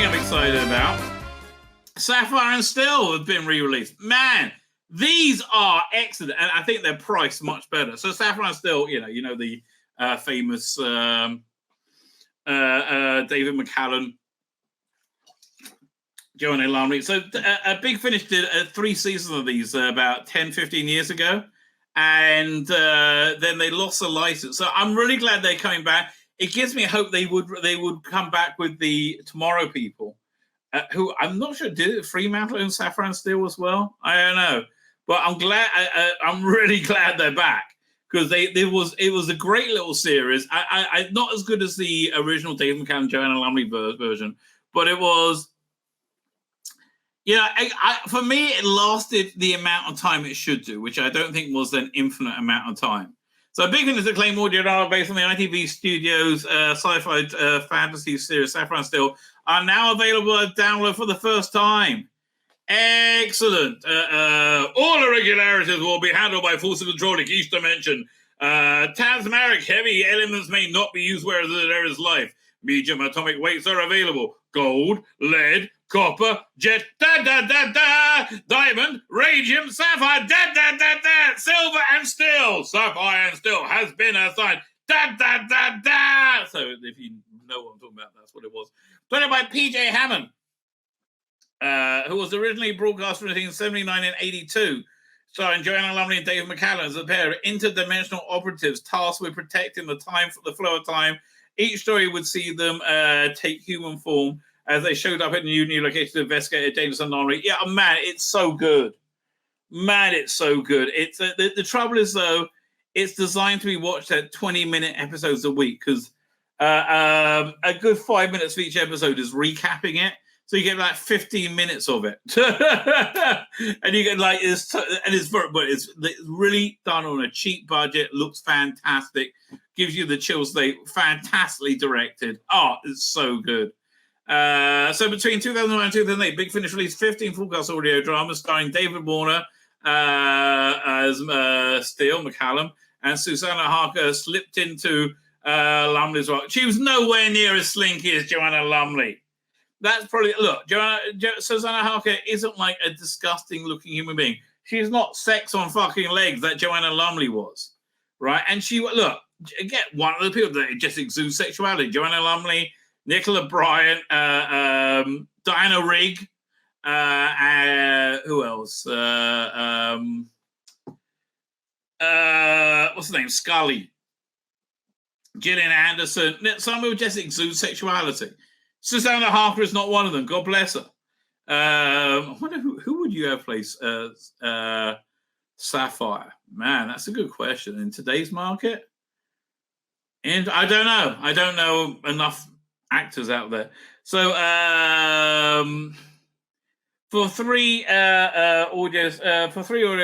I'm excited about. Sapphire and Still have been re-released. Man, these are excellent, and I think they're priced much better. So Sapphire and Still, you know the famous David McCallum, Joanna Lumley. So Big Finish did 3 seasons of these about 10, 15 years ago, and then they lost the license. So I'm really glad they're coming back. It gives me hope they would come back with the Tomorrow People, who I'm not sure did Fremantle and Sapphire and Steel as well. I don't know, but I'm glad. I'm really glad they're back because it was a great little series. I not as good as the original Dave McCann, Joanna Lumley version, but it was. For me, it lasted the amount of time it should do, which I don't think was an infinite amount of time. So Big Finish acclaimed audio drama based on the ITV Studios sci-fi fantasy series Sapphire and Steel are now available to download for the first time. Excellent. All irregularities will be handled by force of control in each dimension. Tasmaric heavy elements may not be used where there is life. Medium atomic weights are available. Gold, lead, copper, jet, diamond, radium, sapphire, silver and steel. Sapphire and steel has been assigned. So if you know what I'm talking about, that's what it was. Played by P.J. Hammond, who was originally broadcast from 1979 and 82, starring Joanna Lumley and David McCallum as a pair of interdimensional operatives tasked with protecting the flow of time. Each story would see them take human form as they showed up at a new location to investigate a dangerous anomaly. Yeah, man, it's so good. Man, it's so good. It's the trouble is, though, it's designed to be watched at 20-minute episodes a week because a good 5 minutes for each episode is recapping it. So you get like 15 minutes of it. And you get like, it's really done on a cheap budget, looks fantastic, gives you the chills, fantastically directed. Oh, it's so good. So between 2001 and 2008, Big Finish released 15 full-cast audio dramas starring David Warner as Steele McCallum, and Susannah Harker slipped into Lumley's role. She was nowhere near as slinky as Joanna Lumley. That's probably, look, Susannah Harker isn't like a disgusting-looking human being. She's not sex on fucking legs that Joanna Lumley was, right? And look, again, one of the people that just exudes sexuality. Joanna Lumley, Nicola Bryant, Diana Rigg, who else? What's the name? Scully. Gillian Anderson. Some people just exude sexuality. Susannah Harker is not one of them. God bless her. I wonder who would you have placed Sapphire? Man, that's a good question. In today's market? And I don't know. I don't know enough actors out there. So for three audio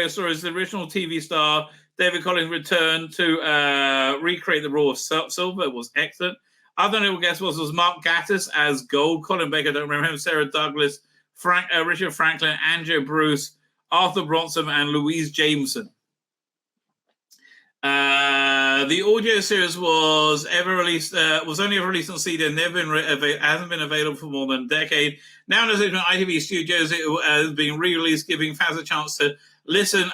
stories, the original TV star David Collins returned to recreate the role of Silver. It was excellent. Other notable guest was Mark Gatiss as Gold, Colin Baker, I don't remember him, Sarah Douglas, Richard Franklin, Andrew Bruce, Arthur Bronson, and Louise Jameson. The audio series was only ever released on CD and hasn't been available for more than a decade. Now in ITV Studios, it has been re-released, giving fans a chance to listen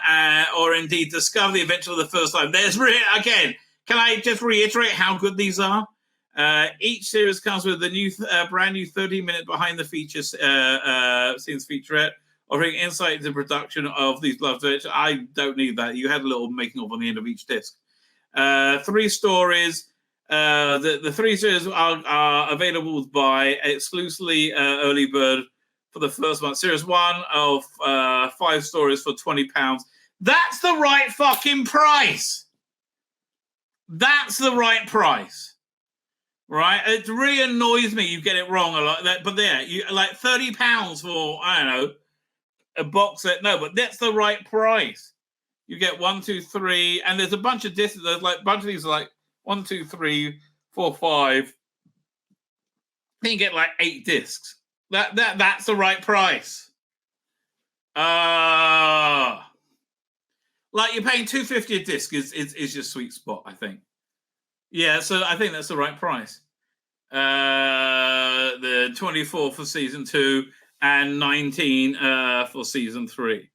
or indeed discover the adventure for the first time. Again, can I just reiterate how good these are? Each series comes with a brand new 30-minute behind the features scenes featurette, offering insight into the production of these beloved adventures. I don't need that. You had a little making of on the end of each disc. 3 stories. The 3 series are available by exclusively early bird for the first month. Series 1 of 5 stories for £20. That's the right fucking price. That's the right price. Right? It really annoys me you get it wrong a lot. But there, you like £30 for, I don't know, a box set. No, but that's the right price. You get 1, 2, 3, and there's a bunch of discs. There's like a bunch of these are like 1, 2, 3, 4, 5. Then you get like 8 discs. That's the right price. Like you're paying $2.50 a disc is your sweet spot, I think. Yeah, so I think that's the right price. the 24 for season 2, and 19 for season 3.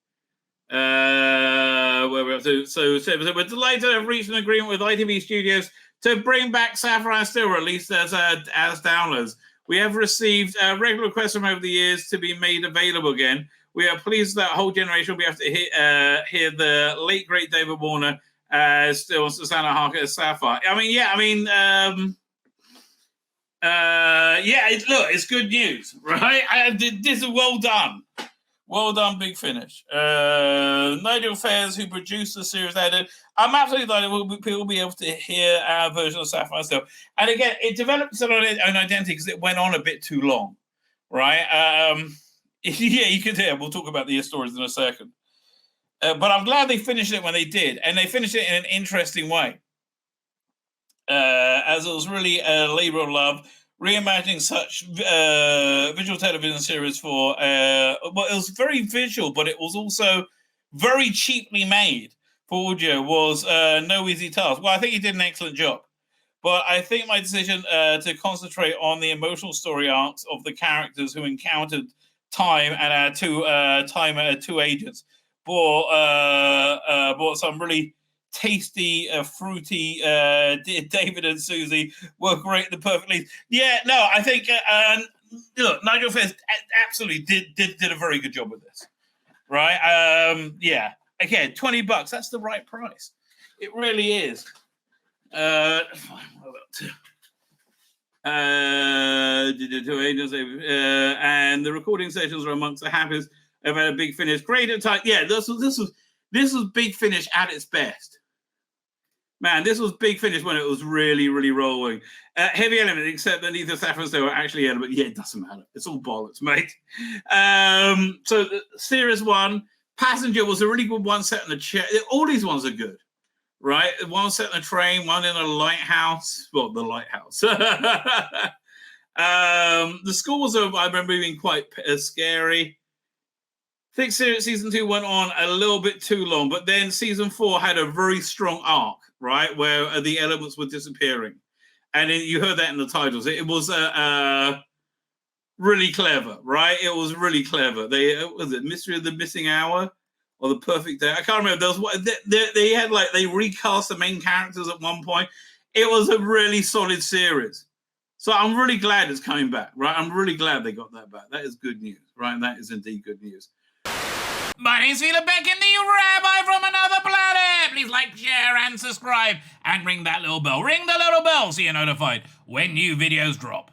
Where we're up to. So we're delighted to have reached an agreement with ITV Studios to bring back Sapphire and Still, released as downloads. We have received regular requests from over the years to be made available again. We are pleased that a whole generation will be able to hear the late great David Warner as Still, Susannah Harker as Sapphire. It's good news, right? This is well done. Well done, Big Finish. Nigel Fairs, who produced the series, added, I'm absolutely delighted people will be able to hear our version of Sapphire myself. And again, it developed its own identity because it went on a bit too long, right? You could hear. We'll talk about the stories in a second. But I'm glad they finished it when they did. And they finished it in an interesting way. As it was really a labor of love, reimagining such visual television series for it was very visual, but it was also very cheaply made for audio, was no easy task. Well, I think he did an excellent job, but I think my decision to concentrate on the emotional story arcs of the characters who encountered time and our two agents brought some really tasty, fruity David and Susie were great, the perfect leads. Yeah, no, I think look, Nigel Fairs absolutely did a very good job with this, right? Yeah, again, $20, that's the right price. It really is. And the recording sessions are amongst the happiest. I've had a Big Finish. Great at time. Yeah, this was Big Finish at its best. Man, this was Big Finish when it was really, really rolling. Heavy element, except that neither Sapphire they were actually element. Yeah, it doesn't matter. It's all bollocks, mate. So Series 1, Passenger was a really good one set in the chair. All these ones are good, right? One set in a train, one in a lighthouse. Well, the lighthouse. The school was, I remember, being quite scary. I think season 2 went on a little bit too long, but then season 4 had a very strong arc, right, where the elements were disappearing. And you heard that in the titles. It was really clever, right? It was really clever. Was it Mystery of the Missing Hour or The Perfect Day? I can't remember. They had they recast the main characters at one point. It was a really solid series. So I'm really glad it's coming back, right? I'm really glad they got that back. That is good news, right? That is indeed good news. My name's Tzvi Lebetkin, the Rabbi from another planet. Please like, share, and subscribe, and ring that little bell. Ring the little bell so you're notified when new videos drop.